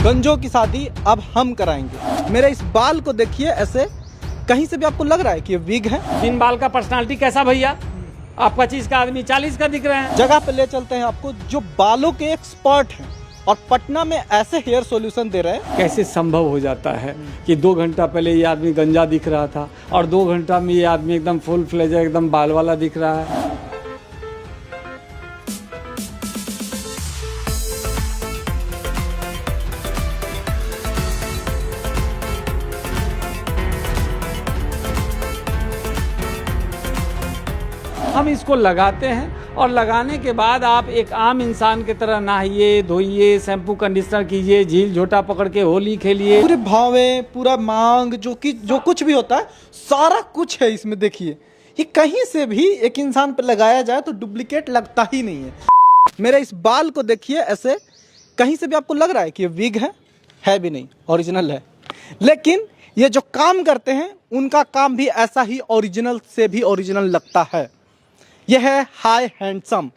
गंजों की शादी अब हम कराएंगे। मेरे इस बाल को देखिए, ऐसे कहीं से भी आपको लग रहा है कि ये विग है? बिन बाल का पर्सनालिटी कैसा भैया? आप 25 का आदमी 40 का दिख रहे हैं। जगह पे ले चलते हैं आपको जो बालों के एक्सपर्ट हैं और पटना में ऐसे हेयर सॉल्यूशन दे रहे हैं। कैसे संभव हो जाता है कि 2 घंटा पहले ये आदमी गंजा दिख रहा था और 2 घंटा में ये आदमी एकदम फुल फ्लेजर एकदम बाल वाला दिख रहा है। हम इसको लगाते हैं और लगाने के बाद आप एक आम इंसान की तरह नहाइए, धोइए, शैम्पू कंडीशनर कीजिए, झील झोटा पकड़ के होली खेलिए। पूरे भावे, पूरा मांग, जो कुछ भी होता है सारा कुछ है इसमें। देखिए, ये कहीं से भी एक इंसान पे लगाया जाए तो डुप्लीकेट लगता ही नहीं है। मेरे इस बाल को देखिए, ऐसे कहीं से भी आपको लग रहा है कि ये विग है भी नहीं, ओरिजिनल है। लेकिन ये जो काम करते हैं उनका काम भी ऐसा ही ओरिजिनल से भी ओरिजिनल लगता है। यह है हाई हैंडसम।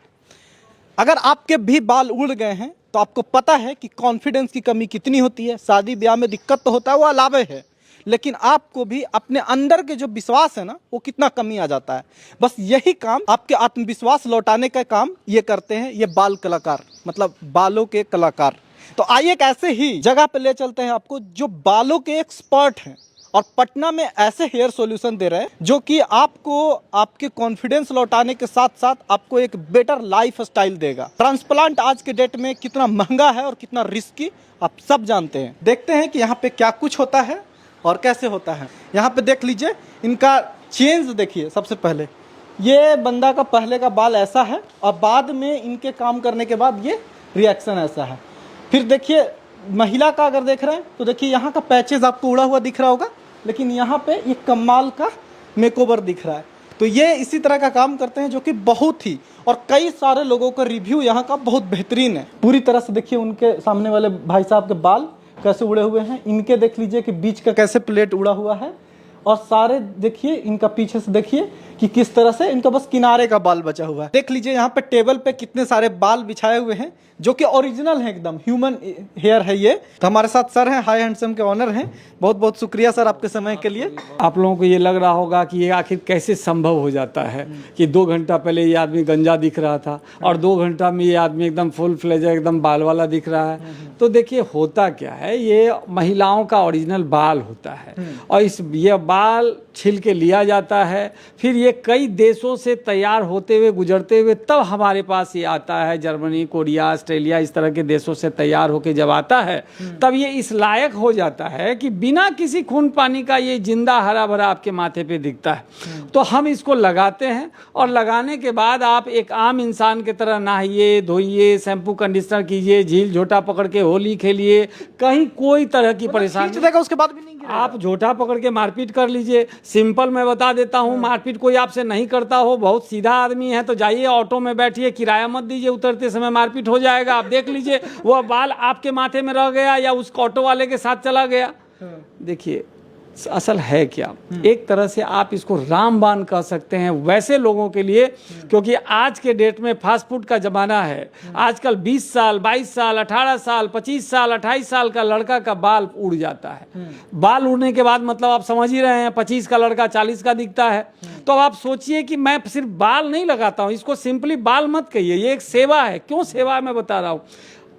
अगर आपके भी बाल उड़ गए हैं तो आपको पता है कि कॉन्फिडेंस की कमी कितनी होती है। शादी ब्याह में दिक्कत तो होता है, वो अलावे है, लेकिन आपको भी अपने अंदर के जो विश्वास है ना, वो कितना कमी आ जाता है। बस यही काम, आपके आत्मविश्वास लौटाने का काम ये करते हैं ये बाल कलाकार, मतलब बालों के कलाकार। तो आइए एक ऐसे ही जगह पे ले चलते हैं आपको जो बालों के एक्सपर्ट हैं और पटना में ऐसे हेयर सॉल्यूशन दे रहे हैं जो कि आपको आपके कॉन्फिडेंस लौटाने के साथ साथ आपको एक बेटर लाइफ स्टाइल देगा। ट्रांसप्लांट आज के डेट में कितना महंगा है और कितना रिस्की आप सब जानते हैं। देखते हैं कि यहाँ पे क्या कुछ होता है और कैसे होता है। यहाँ पे देख लीजिए, इनका चेंज देखिए। सबसे पहले ये बंदा का पहले का बाल ऐसा है और बाद में इनके काम करने के बाद ये रिएक्शन ऐसा है। फिर देखिए महिला का अगर देख रहे हैं तो देखिए यहाँ का पैचेज आपको उड़ा हुआ दिख रहा होगा, लेकिन यहाँ पे ये कमाल का मेकओवर दिख रहा है। तो ये इसी तरह का काम करते हैं जो कि बहुत ही, और कई सारे लोगों का रिव्यू यहाँ का बहुत बेहतरीन है। पूरी तरह से देखिए उनके सामने वाले भाई साहब के बाल कैसे उड़े हुए हैं। इनके देख लीजिए कि बीच का कैसे प्लेट उड़ा हुआ है, और सारे देखिए इनका पीछे से देखिए कि किस तरह से इनका बस किनारे का बाल बचा हुआ है। देख लीजिए यहाँ पे टेबल पे कितने सारे बाल बिछाए हुए हैं जो कि ओरिजिनल है, एकदम ह्यूमन हेयर है ये। तो हमारे साथ सर हैं, हाई हैंडसम के ऑनर हैं। बहुत बहुत शुक्रिया सर आपके समय के लिए। आप लोगों को ये लग रहा होगा कि ये आखिर कैसे संभव हो जाता है कि 2 घंटा पहले ये आदमी गंजा दिख रहा था और 2 घंटा में ये आदमी एकदम फुल फ्लेजर एकदम बाल वाला दिख रहा है। तो देखिए होता क्या है, ये महिलाओं का ओरिजिनल बाल होता है और ये बाल छील के लिया जाता है। फिर ये कई देशों से तैयार होते हुए गुजरते हुए तब हमारे पास ये आता है। जर्मनी, कोरिया, ऑस्ट्रेलिया, इस तरह के देशों से तैयार होके जब आता है तब ये इस लायक हो जाता है कि बिना किसी खून पानी का ये जिंदा हरा भरा आपके माथे पे दिखता है। तो हम इसको लगाते हैं और लगाने के बाद आप एक आम इंसान की तरह नहाइए, धोइए, शैम्पू कंडीशनर कीजिए, झील झोटा पकड़ के होली खेलिए। कहीं कोई तरह की परेशानी देगा उसके बाद भी नहीं गिरेगा। आप झोटा पकड़ के मारपीट कर लीजिए। सिंपल मैं बता देता हूँ, मारपीट कोई आपसे नहीं करता हो, बहुत सीधा आदमी है तो जाइए ऑटो में बैठिए, किराया मत दीजिए, उतरते समय मारपीट हो जाएगा। आप देख लीजिए वो बाल आपके माथे में रह गया या उस ऑटो वाले के साथ चला गया। देखिए असल है क्या, एक तरह से आप इसको रामबाण कह सकते हैं वैसे लोगों के लिए, क्योंकि आज के डेट में फास्ट फूड का ज़माना है। आजकल 20 साल, 22 साल, 18 साल, 25 साल, 28 साल का लड़का का बाल उड़ जाता है। बाल उड़ने के बाद मतलब आप समझ ही रहे हैं, 25 का लड़का 40 का दिखता है। तो अब आप सोचिए कि मैं सिर्फ बाल नहीं लगाता हूँ, इसको सिंपली बाल मत कहिए, ये एक सेवा है। क्यों सेवा है मैं बता रहा हूँ।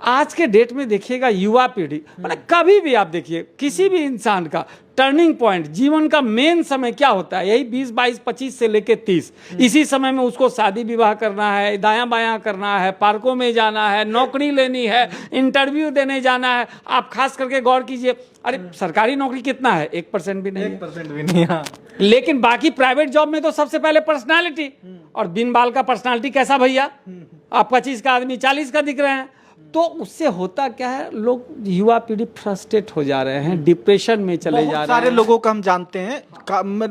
आज के डेट में देखिएगा युवा पीढ़ी, मतलब कभी भी आप देखिए किसी भी इंसान का टर्निंग पॉइंट, जीवन का मेन समय क्या होता है, यही 20, 22, 25 से लेके 30। इसी समय में उसको शादी विवाह करना है, दायां बायां करना है, पार्कों में जाना है, नौकरी लेनी है, इंटरव्यू देने जाना है। आप खास करके गौर कीजिए, अरे सरकारी नौकरी कितना है, 1% भी नहीं, 1% भी नहीं। हाँ। लेकिन बाकी प्राइवेट जॉब में तो सबसे पहले पर्सनालिटी, और बिन बाल का पर्सनालिटी कैसा भैया? आप 25 का आदमी 40 का दिख रहे हैं। तो उससे होता क्या है, लोग युवा पीढ़ी फ्रस्ट्रेट हो जा रहे हैं, डिप्रेशन में चले जा रहे हैं। सारे लोगों को हम जानते हैं,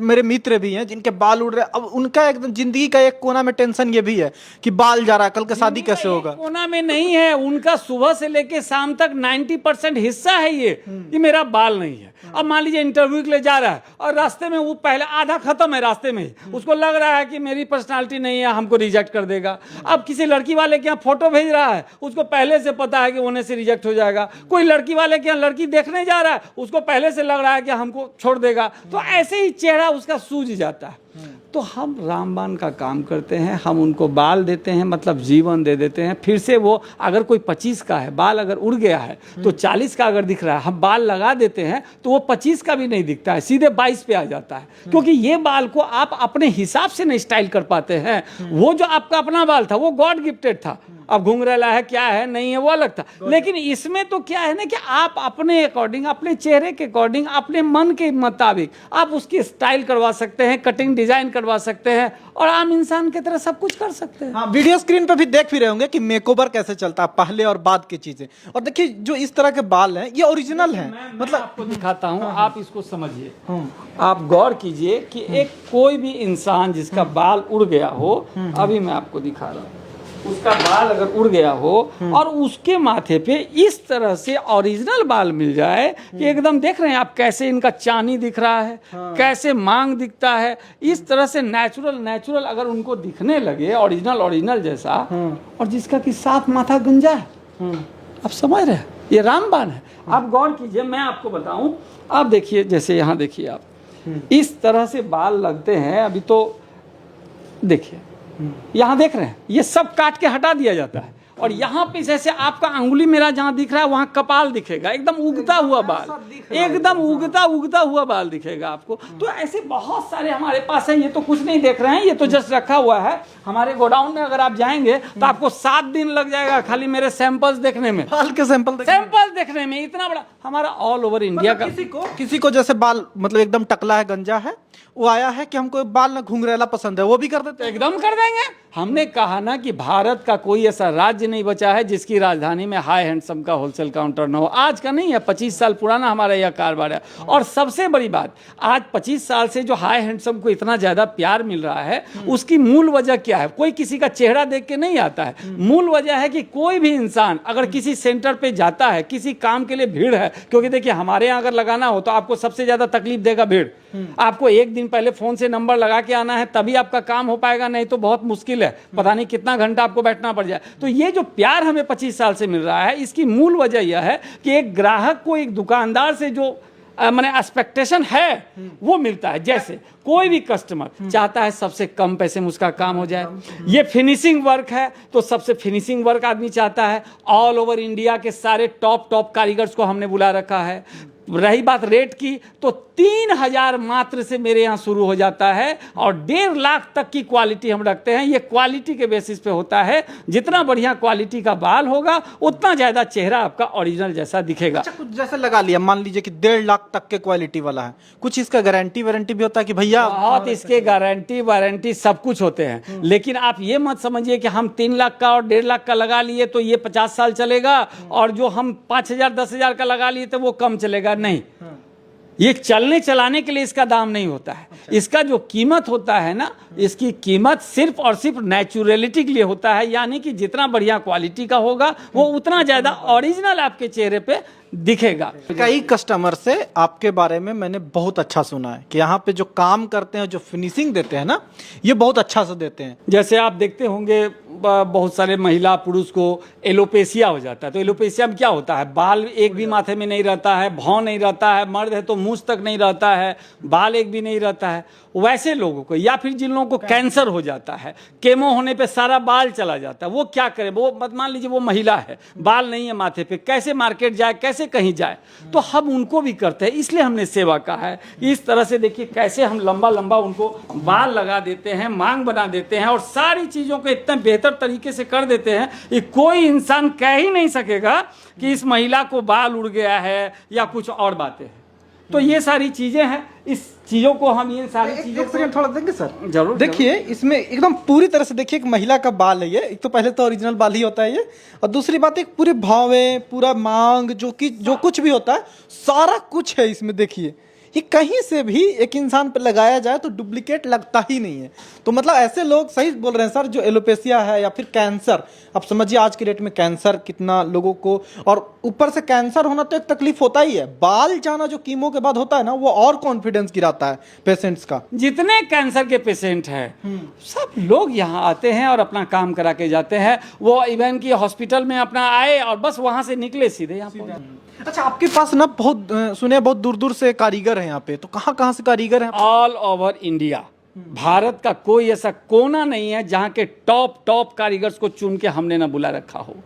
मेरे मित्र भी हैं जिनके बाल उड़ रहे हैं। अब उनका एकदम जिंदगी का एक कोना में टेंशन ये भी है कि बाल जा रहा है, कल का शादी कैसे होगा। कोना में नहीं है, उनका सुबह से लेके शाम तक 90% हिस्सा है ये मेरा बाल नहीं है। अब मान लीजिए इंटरव्यू के लिए जा रहा है और रास्ते में वो पहले आधा खत्म है, रास्ते में उसको लग रहा है कि मेरी पर्सनालिटी नहीं है, हमको रिजेक्ट कर देगा। अब किसी लड़की वाले के यहाँ फोटो भेज रहा है, उसको पहले से से पता है कि होने से रिजेक्ट हो जाएगा। कोई लड़की वाले के यहाँ लड़की देखने जा रहा है, उसको पहले से लग रहा है कि हमको छोड़ देगा, तो ऐसे ही चेहरा उसका सूझ जाता है। तो हम रामबाण का काम करते हैं, हम उनको बाल देते हैं, मतलब जीवन दे देते हैं। फिर से वो अगर कोई 25 का है, बाल अगर उड़ गया है तो 40 का अगर दिख रहा है, हम बाल लगा देते हैं तो वो 25 का भी नहीं दिखता है, सीधे 22 पे आ जाता है। क्योंकि ये बाल को आप अपने हिसाब से नहीं स्टाइल कर पाते हैं। वो जो आपका अपना बाल था वो गॉड गिफ्टेड था, अब घुंघराला है क्या है नहीं है वो अलग था। लेकिन इसमें तो क्या है ना कि आप अपने अकॉर्डिंग, अपने चेहरे के अकॉर्डिंग, अपने मन के मुताबिक आप उसकी स्टाइल करवा सकते हैं, कटिंग डिजाइन करवा सकते हैं और आम इंसान की तरह सब कुछ कर सकते हैं। हाँ, वीडियो स्क्रीन पे भी देख भी रहे होंगे कि मेकओवर कैसे चलता है, पहले और बाद की चीजें। और देखिए जो इस तरह के बाल हैं ये ओरिजिनल हैं, मतलब आपको दिखाता हूँ, आप इसको समझिए। आप गौर कीजिए कि एक कोई भी इंसान जिसका बाल उड़ गया हो, अभी मैं आपको दिखा रहा हूँ, उसका बाल अगर उड़ गया हो और उसके माथे पे इस तरह से ओरिजिनल बाल मिल जाए कि एकदम देख रहे हैं आप कैसे इनका चानी दिख रहा है, कैसे मांग दिखता है, इस तरह से नेचुरल अगर उनको दिखने लगे ओरिजिनल जैसा, और जिसका कि साफ माथा गुंजा है, आप समझ रहे हैं, ये रामबाण है। आप गौर कीजिए, मैं आपको बताऊं, आप देखिए, जैसे यहाँ देखिए आप इस तरह से बाल लगते हैं। अभी तो देखिए यहाँ देख रहे हैं, ये सब काट के हटा दिया जाता है और यहाँ पे जैसे आपका अंगुली मेरा जहाँ दिख रहा है वहाँ कपाल दिखेगा, एकदम उगता हुआ बाल, एकदम उगता हुआ बाल दिखेगा आपको। तो ऐसे बहुत सारे हमारे पास है, ये तो कुछ नहीं देख रहे हैं, ये तो जस्ट रखा हुआ है हमारे गोडाउन में। अगर आप जाएंगे तो आपको 7 दिन लग जाएगा खाली मेरे सैंपल्स देखने में, बाल के सैंपल देखने में। इतना बड़ा हमारा ऑल ओवर इंडिया का। किसी को जैसे बाल मतलब एकदम टकला है, गंजा है, वो आया है कि हमको बाल ना घुंघराला पसंद है, वो भी कर देते हैं, एकदम कर देंगे। हमने कहा ना कि भारत का कोई ऐसा राज्य नहीं बचा है जिसकी राजधानी में हाई हैंडसम का होलसेल काउंटर ना हो। आज का नहीं है, 25 साल पुराना हमारा यह कारोबार है। और सबसे बड़ी बात, आज 25 साल से जो हाई हैंडसम को इतना ज्यादा प्यार मिल रहा है, उसकी मूल वजह क्या है? कोई किसी का चेहरा देख के नहीं आता है। मूल वजह है कि कोई भी इंसान अगर किसी सेंटर पे जाता है, किसी काम के लिए भीड़ है, क्योंकि देखिए हमारे यहाँ अगर लगाना हो तो आपको सबसे ज्यादा तकलीफ देगा भीड़। आपको एक दिन पहले फोन से नंबर लगा के आना है, तभी आपका काम हो पाएगा, नहीं तो बहुत मुश्किल है, पता नहीं कितना घंटा आपको बैठना पड़ जाए। तो ये जो प्यार हमें 25 साल से मिल रहा है, इसकी मूल वजह यह है कि एक ग्राहक को एक दुकानदार से जो माने एक्सपेक्टेशन है वो मिलता है। जैसे कोई भी कस्टमर चाहता है सबसे कम पैसे में उसका काम हो जाए। ये फिनिशिंग वर्क है तो सबसे फिनिशिंग वर्क आदमी चाहता है। ऑल ओवर इंडिया के सारे टॉप कारीगर्स को हमने बुला रखा है। रही बात रेट की तो 3000 मात्र से मेरे यहाँ शुरू हो जाता है और 1.5 लाख तक की क्वालिटी हम रखते हैं। ये क्वालिटी के बेसिस पे होता है। जितना बढ़िया क्वालिटी का बाल होगा उतना ज्यादा चेहरा आपका ओरिजिनल जैसा दिखेगा। अच्छा, कुछ जैसे लगा लिया, मान लीजिए कि 1.5 लाख तक के क्वालिटी वाला है, कुछ इसका गारंटी वारंटी भी होता है कि भैया? बहुत इसके गारंटी वारंटी सब कुछ होते हैं। लेकिन आप ये मत समझिए कि हम 3 लाख का और 1.5 लाख का लगा लिए तो ये 50 साल चलेगा और जो हम 5000 10,000 का लगा लिए तो वो कम चलेगा। नहीं, ये चलने चलाने के लिए इसका दाम नहीं होता है। इसका जो कीमत होता है ना, इसकी कीमत सिर्फ और सिर्फ नेचुरलिटी के लिए होता है। यानी कि जितना बढ़िया क्वालिटी का होगा वो उतना ज्यादा ओरिजिनल आपके चेहरे पे दिखेगा। कई कस्टमर से आपके बारे में मैंने बहुत अच्छा सुना है कि यहाँ पे जो काम करते हैं, जो फिनिशिंग देते हैं ना, ये बहुत अच्छा से देते हैं। जैसे आप देखते होंगे बहुत सारे महिला पुरुष को एलोपेशिया हो जाता है। तो एलोपेशिया में क्या होता है? बाल एक भी माथे में नहीं रहता है, भौं नहीं रहता है, मर्द है तो मूंछ तक नहीं रहता है, बाल एक भी नहीं रहता है। वैसे लोगों को, या फिर जिन लोगों को कैंसर हो जाता है, केमो होने पे सारा बाल चला जाता है, वो क्या करे? वो मान लीजिए वो महिला है, बाल नहीं है माथे पे, कैसे मार्केट जाए, कैसे कहीं जाए? तो हम उनको भी करते हैं। इसलिए हमने सेवा कहा है। इस तरह से देखिए कैसे हम लंबा लंबा उनको बाल लगा देते हैं, मांग बना देते हैं और सारी चीजों को इतने बेहतर तरीके से कर देते हैं कि कोई इंसान कह ही नहीं सकेगा कि इस महिला को बाल उड़ गया है या कुछ और बातें हैं। तो ये सारी चीजें हैं। इस चीजों को हम ये सारी चीजों एक सेकंड थोड़ा देंगे सर? जरूर। देखिए इसमें एकदम पूरी तरह से देखिए, एक महिला का बाल है ये। एक तो पहले तो ओरिजिनल बाल ही होता है ये, और दूसरी बात एक पूरे भावे, पूरा मांग, जो कुछ भी होता है सारा कुछ है इसमें। देखिए ये कहीं से भी एक इंसान पे लगाया जाए तो डुप्लीकेट लगता ही नहीं है। तो मतलब ऐसे लोग सही बोल रहे हैं सर, जो एलोपेशिया है या फिर कैंसर, अब समझिए आज की डेट में कैंसर कितना लोगों को, और ऊपर से कैंसर होना तो एक तकलीफ होता ही है, बाल जाना जो कीमो के बाद होता है ना, वो और कॉन्फिडेंस गिराता है पेशेंट्स का। जितने कैंसर के पेशेंट हैं सब लोग यहाँ आते हैं और अपना काम करा के जाते हैं। वो इवन की हॉस्पिटल में अपना आए और बस वहां से निकले सीधे यहाँ पर। अच्छा, आपके पास ना बहुत सुने बहुत दूर दूर से कारीगर हैं यहाँ पे, तो कहाँ कहाँ से कारीगर हैं? ऑल ओवर इंडिया, भारत का कोई ऐसा कोना नहीं है जहाँ के टॉप कारीगर्स को चुन के हमने ना बुला रखा हो।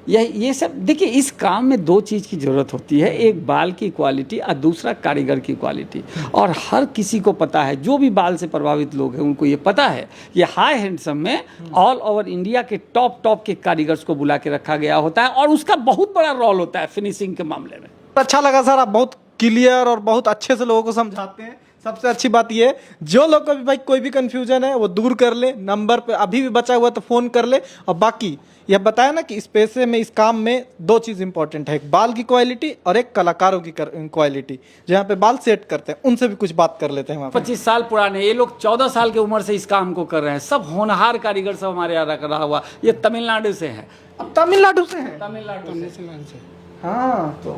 ये सब देखिए, इस काम में दो चीज़ की ज़रूरत होती है, एक बाल की क्वालिटी और दूसरा कारीगर की क्वालिटी। और हर किसी को पता है, जो भी बाल से प्रभावित लोग हैं उनको ये पता है, ये हाई हैंडसम में ऑल ओवर इंडिया के टॉप के कारीगर्स को बुला के रखा गया होता है और उसका बहुत बड़ा रोल होता है फिनिशिंग के मामले में। अच्छा लगा सर, आप बहुत क्लियर और बहुत अच्छे से लोगों को समझाते हैं। सबसे अच्छी बात ये है, जो लोग को भी भाई कोई भी कंफ्यूजन है वो दूर कर ले, नंबर पे अभी भी बचा हुआ तो फ़ोन कर ले। और बाकी यह बताया ना कि इस पैसे में, इस काम में दो चीज़ इंपॉर्टेंट है, एक बाल की क्वालिटी और एक कलाकारों की क्वालिटी। जो यहाँ पे बाल सेट करते हैं उनसे भी कुछ बात कर लेते हैं। 25 साल पुराने ये लोग 14 साल की उम्र से इस काम को कर रहे हैं, सब होनहार कारीगर सब हमारे यहाँ रख रहा हुआ। ये तमिलनाडु से है। अब तमिलनाडु से है? तमिलनाडु से। हाँ, तो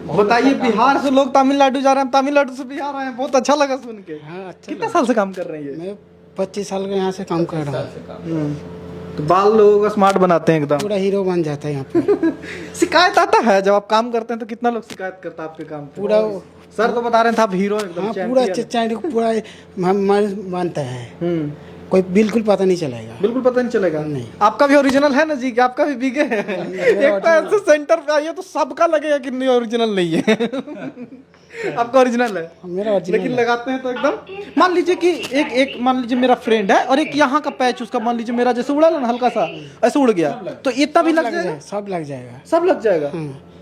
बताइए, बिहार से लोग तमिलनाडु जा रहे हैं, तमिलनाडु से बिहार आए हैं, बहुत अच्छा लगा सुन के। हाँ, अच्छा कितने साल से काम कर रहे हैं ये? मैं 25 साल का यहाँ से काम कर रहा हूँ। तो बाल लोगों का स्मार्ट बनाते हैं एकदम, पूरा हीरो बन जाता है यहाँ पे। शिकायत आता है जब आप काम करते हैं तो? कितना लोग शिकायत करता है आपके काम पे? पूरा सर तो बता रहे थे आप हीरो एकदम, हाँ, पूरा चैनल पूरा मानता है। कोई बिल्कुल पता नहीं चलेगा। बिल्कुल पता नहीं चलेगा। नहीं। आपका भी ओरिजिनल है ना जी, कि आपका भी बिके है? एक तो ऐसे सेंटर पे आइए तो सबका लगेगा कि नहीं ओरिजिनल नहीं है। आपका ओरिजिनल है? मेरा ओरिजिनल लेकिन लगाते हैं तो एकदम, मान लीजिए कि एक मान लीजिए मेरा फ्रेंड है और एक यहाँ का पैच उसका, मान लीजिए मेरा जैसे उड़ा ना हल्का सा ऐसे उड़ गया, तो इतना भी लग जाएगा? सब लग जाएगा। सब लग जाएगा।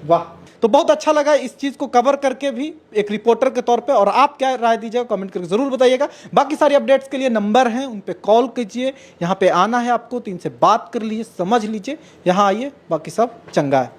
वाह, तो बहुत अच्छा लगा इस चीज को कवर करके भी एक रिपोर्टर के तौर पे। और आप क्या राय दीजिएगा कमेंट करके जरूर बताइएगा। बाकी सारी अपडेट्स के लिए नंबर हैं, उन पे कॉल कीजिए। यहाँ पे आना है आपको तो इनसे बात कर लीजिए, समझ लीजिए, यहाँ आइए, बाकी सब चंगा है।